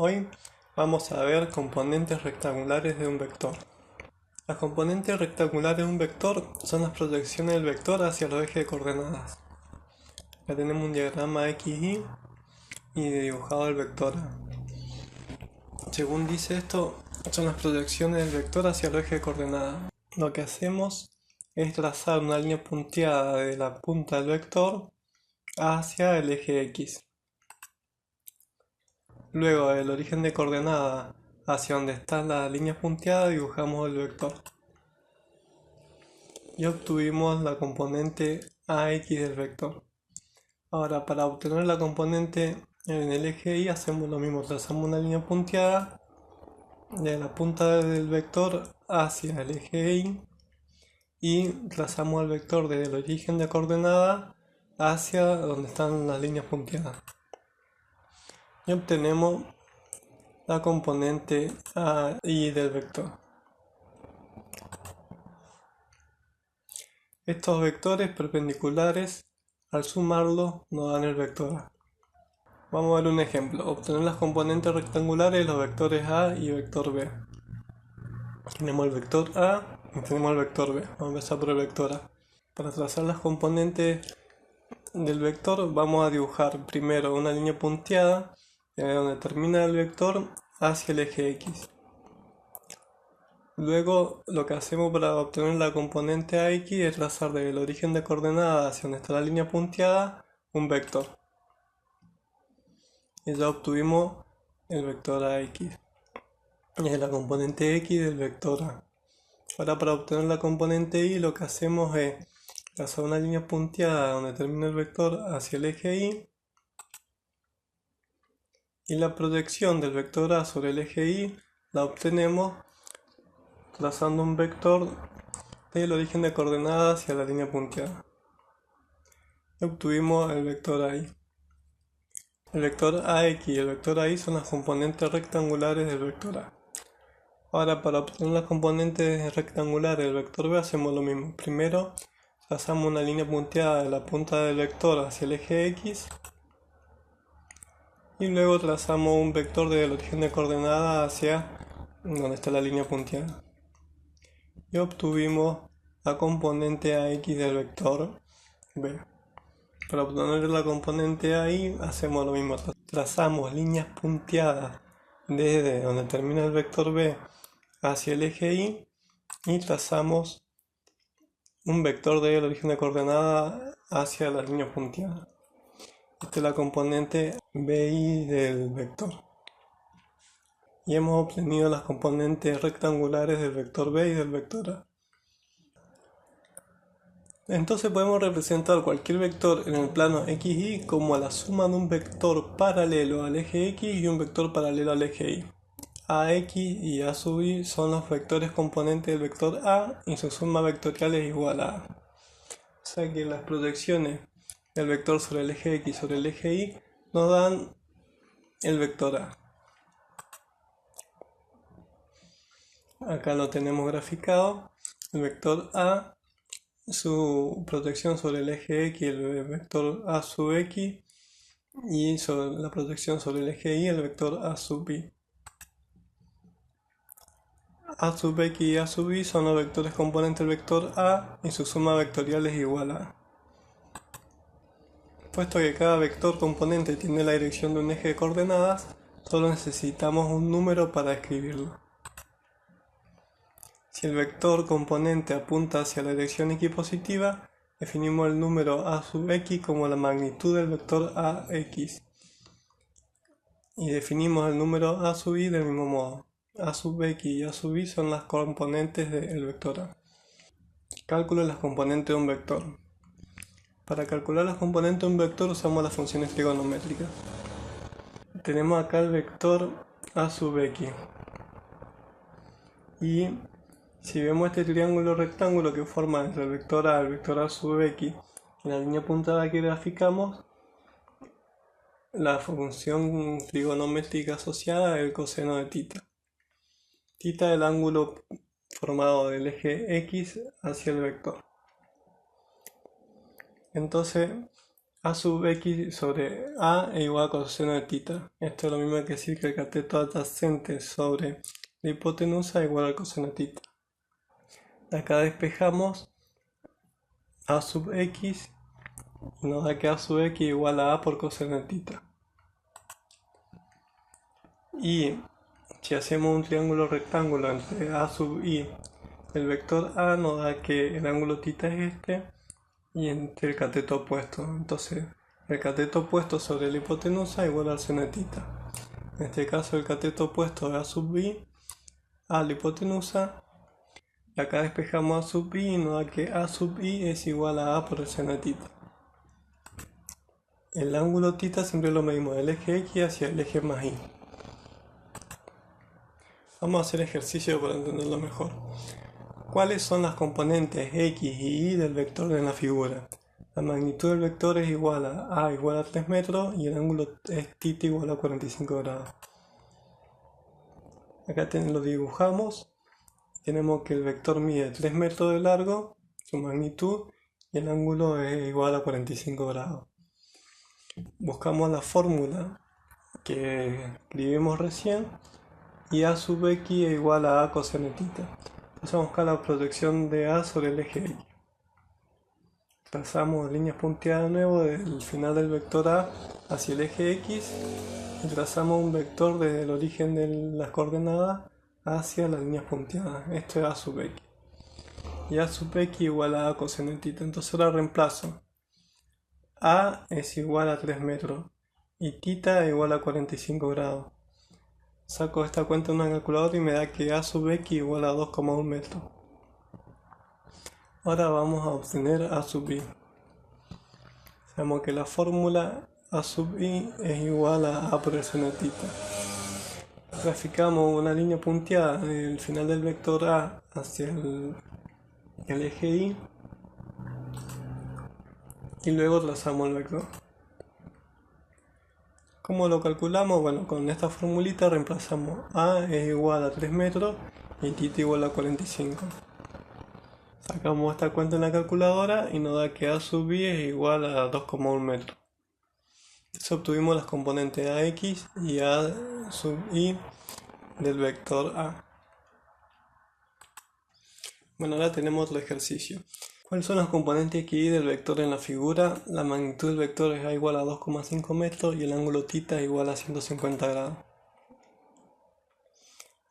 Hoy vamos a ver componentes rectangulares de un vector. Las componentes rectangulares de un vector son las proyecciones del vector hacia los ejes de coordenadas. Ya tenemos un diagrama XY y dibujado el vector A. Según dice esto, son las proyecciones del vector hacia los ejes de coordenadas. Lo que hacemos es trazar una línea punteada de la punta del vector hacia el eje X. Luego del origen de coordenada hacia donde está la línea punteada dibujamos el vector. Y obtuvimos la componente AX del vector. Ahora, para obtener la componente en el eje Y hacemos lo mismo, trazamos una línea punteada de la punta del vector hacia el eje Y y trazamos el vector desde el origen de coordenada hacia donde están las líneas punteadas. Y obtenemos la componente AI del vector. Estos vectores perpendiculares, al sumarlos, nos dan el vector A. Vamos a ver un ejemplo. Obtener las componentes rectangulares de los vectores A y vector B. Tenemos el vector A y tenemos el vector B. Vamos a empezar por el vector A. Para trazar las componentes del vector vamos a dibujar primero una línea punteada desde donde termina el vector hacia el eje X. Luego lo que hacemos para obtener la componente AX es trazar desde el origen de coordenadas hacia donde está la línea punteada un vector. Y ya obtuvimos el vector AX. Y es la componente X del vector A. Ahora para obtener la componente Y lo que hacemos es trazar una línea punteada donde termina el vector hacia el eje Y. Y la proyección del vector A sobre el eje Y la obtenemos trazando un vector del origen de coordenadas hacia la línea punteada. Y obtuvimos el vector AI. El vector AX y el vector AI son las componentes rectangulares del vector A. Ahora para obtener las componentes rectangulares del vector B hacemos lo mismo. Primero trazamos una línea punteada de la punta del vector hacia el eje X. Y luego trazamos un vector desde el origen de coordenadas hacia donde está la línea punteada. Y obtuvimos la componente AX del vector B. Para obtener la componente AI hacemos lo mismo. Trazamos líneas punteadas desde donde termina el vector B hacia el eje Y y trazamos un vector del origen de coordenada hacia la línea punteada. Esta es la componente BI del vector. Y hemos obtenido las componentes rectangulares del vector B y del vector A. Entonces podemos representar cualquier vector en el plano XY como la suma de un vector paralelo al eje X y un vector paralelo al eje Y. AX y A sub I son los vectores componentes del vector A y su suma vectorial es igual a A. O sea que las proyecciones del vector sobre el eje X sobre el eje Y nos dan el vector A. Acá lo tenemos graficado. El vector A, su proyección sobre el eje X, el vector A sub X, y sobre la proyección sobre el eje Y, el vector A sub Y. A sub X y A sub Y son los vectores componentes del vector A y su suma vectorial es igual a A. Puesto que cada vector componente tiene la dirección de un eje de coordenadas, solo necesitamos un número para escribirlo. Si el vector componente apunta hacia la dirección X positiva, definimos el número A sub X como la magnitud del vector AX. Y definimos el número A sub Y del mismo modo. A sub X y A sub Y son las componentes del vector A. Cálculo de las componentes de un vector. Para calcular las componentes de un vector usamos las funciones trigonométricas. Tenemos acá el vector A sub X. Y si vemos este triángulo rectángulo que forma entre el vector A sub X y la línea puntada que graficamos, la función trigonométrica asociada es el coseno de θ. Θ es el ángulo formado del eje X hacia el vector. Entonces A sub x sobre a es igual a coseno de tita. Esto es lo mismo que decir que el cateto adyacente sobre la hipotenusa es igual al coseno de tita. Acá despejamos a sub x y nos da que a sub x es igual a por coseno de tita. Y si hacemos un triángulo rectángulo entre a sub y el vector a, nos da que el ángulo tita es este y entre el cateto opuesto. Entonces el cateto opuesto sobre la hipotenusa es igual al seno de tita. En este caso el cateto opuesto de a sub i a la hipotenusa. Y acá despejamos a sub i y nos da que a sub i es igual a por el seno de tita. El ángulo tita siempre lo medimos del eje x hacia el eje más i. Vamos a hacer ejercicio para entenderlo mejor. ¿Cuáles son las componentes x y y del vector en la figura? La magnitud del vector es igual a igual a 3 metros y el ángulo es θ igual a 45 grados. Acá lo dibujamos. Tenemos que el vector mide 3 metros de largo, su magnitud, y el ángulo es igual a 45 grados. Buscamos la fórmula que escribimos recién y a sub x es igual a coseno tita. Entonces vamos a buscar la proyección de a sobre el eje x. Trazamos líneas punteadas de nuevo del final del vector a hacia el eje x y trazamos un vector desde el origen de las coordenadas hacia las líneas punteadas. Esto es a sub x. Y a sub x igual a coseno tita. Entonces ahora reemplazo. A es igual a 3 metros y tita es igual a 45 grados. Saco esta cuenta en una calculadora y me da que a sub x igual a 2,1 metros. Ahora vamos a obtener a sub i. Sabemos que la fórmula a sub i es igual a por el seno de tita. Graficamos una línea punteada del final del vector a hacia el eje y luego trazamos el vector. ¿Cómo lo calculamos? Bueno, con esta formulita reemplazamos a es igual a 3 metros y θ igual a 45. Sacamos esta cuenta en la calculadora y nos da que a sub i es igual a 2,1 metros. Entonces obtuvimos las componentes ax y a sub i del vector a. Bueno, ahora tenemos otro ejercicio. ¿Cuáles son las componentes x y y del vector en la figura? La magnitud del vector es a igual a 2,5 metros y el ángulo θ es igual a 150 grados.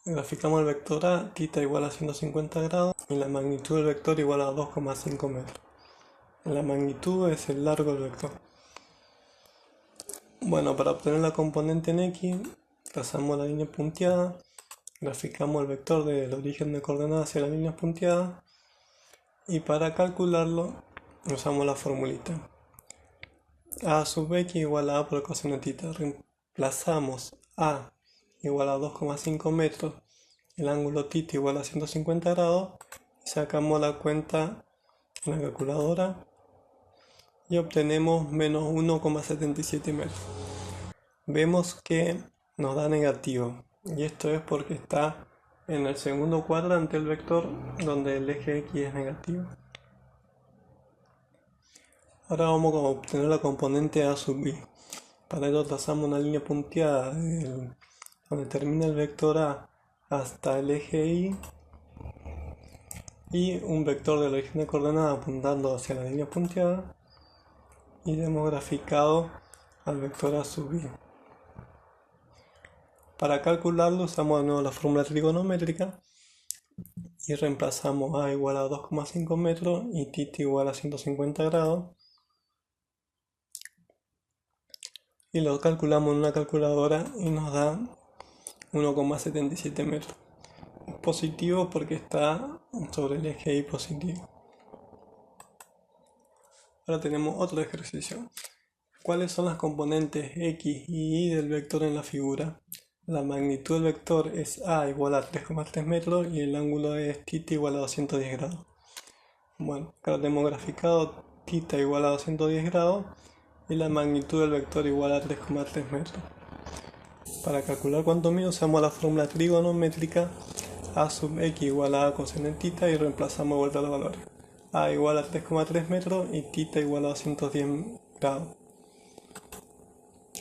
Graficamos el vector a, θ igual a 150 grados y la magnitud del vector igual a 2,5 metros. La magnitud es el largo del vector. Bueno, para obtener la componente en x, trazamos la línea punteada, graficamos el vector del origen de coordenadas hacia las líneas punteadas y para calcularlo usamos la formulita. A sub x igual a por coseno tita. Reemplazamos a igual a 2,5 metros, el ángulo θ igual a 150 grados y sacamos la cuenta en la calculadora y obtenemos menos 1,77 metros. Vemos que nos da negativo y esto es porque está en el segundo cuadrante del vector donde el eje x es negativo. Ahora vamos a obtener la componente a sub i. Para ello trazamos una línea punteada donde termina el vector a hasta el eje y un vector del origen de coordenadas apuntando hacia la línea punteada y hemos graficado al vector a sub i. Para calcularlo usamos de nuevo la fórmula trigonométrica y reemplazamos a igual a 2,5 metros y θ igual a 150 grados y lo calculamos en una calculadora y nos da 1,77 metros. Es positivo porque está sobre el eje y positivo. Ahora tenemos otro ejercicio. ¿Cuáles son las componentes x y y del vector en la figura? La magnitud del vector es a igual a 3,3 metros y el ángulo es θ igual a 210 grados. Bueno, acá tenemos graficado θ igual a 210 grados y la magnitud del vector igual a 3,3 metros. Para calcular cuánto mide usamos la fórmula trigonométrica a sub x igual a coseno de θ y reemplazamos vuelta los valores. A igual a 3,3 metros y θ igual a 210 grado.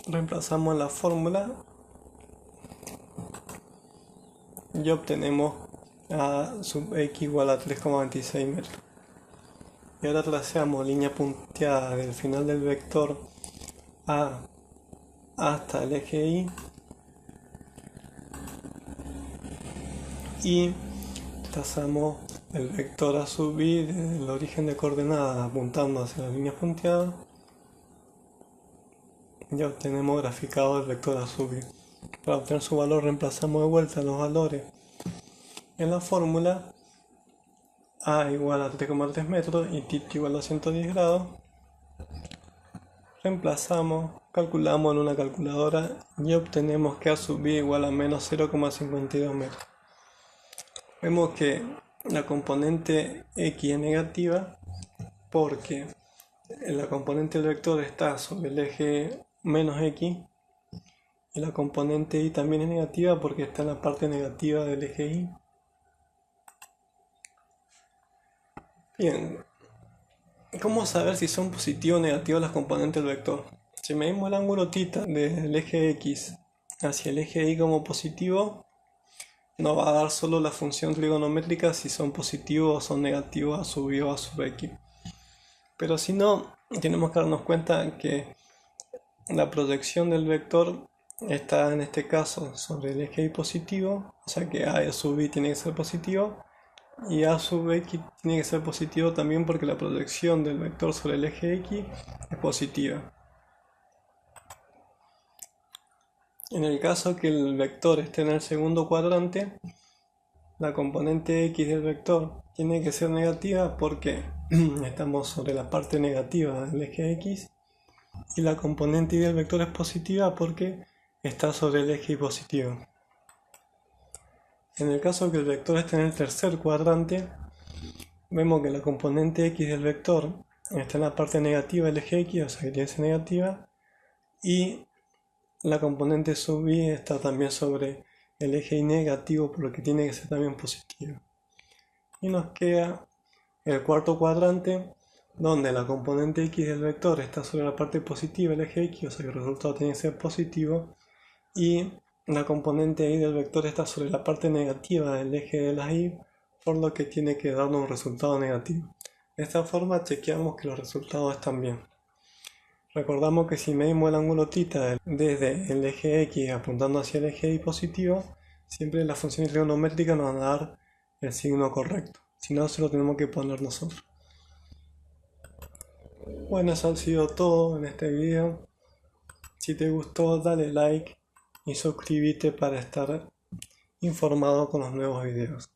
Reemplazamos la fórmula y obtenemos a sub x igual a 3,26 metros. Y ahora trazamos línea punteada del final del vector A hasta el eje Y y trazamos el vector A sub I desde el origen de coordenadas apuntando hacia la línea punteada y obtenemos graficado el vector A sub I. Para obtener su valor reemplazamos de vuelta los valores en la fórmula. A igual a 3,3 metros y θ igual a 110 grados. Reemplazamos, calculamos en una calculadora y obtenemos que A sub I igual a menos 0,52 metros. Vemos que la componente X es negativa porque la componente del vector está sobre el eje menos X y la componente Y también es negativa porque está en la parte negativa del eje Y. Bien, ¿cómo saber si son positivos o negativos las componentes del vector? Si medimos el ángulo θ del eje X hacia el eje Y como positivo, nos va a dar solo la función trigonométrica si son positivos o son negativos A sub I o A sub X. Pero si no, tenemos que darnos cuenta que la proyección del vector está en este caso sobre el eje Y positivo, o sea que A sub I tiene que ser positivo. Y A sub X tiene que ser positivo también porque la proyección del vector sobre el eje X es positiva. En el caso que el vector esté en el segundo cuadrante, la componente X del vector tiene que ser negativa porque estamos sobre la parte negativa del eje X, y la componente Y del vector es positiva porque está sobre el eje Y positivo. En el caso que el vector esté en el tercer cuadrante, vemos que la componente X del vector está en la parte negativa del eje X, o sea que tiene que ser negativa, y la componente sub I está también sobre el eje Y negativo, por lo que tiene que ser también positiva. Y nos queda el cuarto cuadrante, donde la componente X del vector está sobre la parte positiva del eje X, o sea que el resultado tiene que ser positivo, y la componente Y del vector está sobre la parte negativa del eje de la Y, por lo que tiene que darnos un resultado negativo. De esta forma chequeamos que los resultados están bien. Recordamos que si medimos el ángulo θ desde el eje X apuntando hacia el eje Y positivo, siempre las funciones trigonométricas nos van a dar el signo correcto. Si no, se lo tenemos que poner nosotros. Bueno, eso ha sido todo en este video. Si te gustó, dale like y suscríbete para estar informado con los nuevos videos.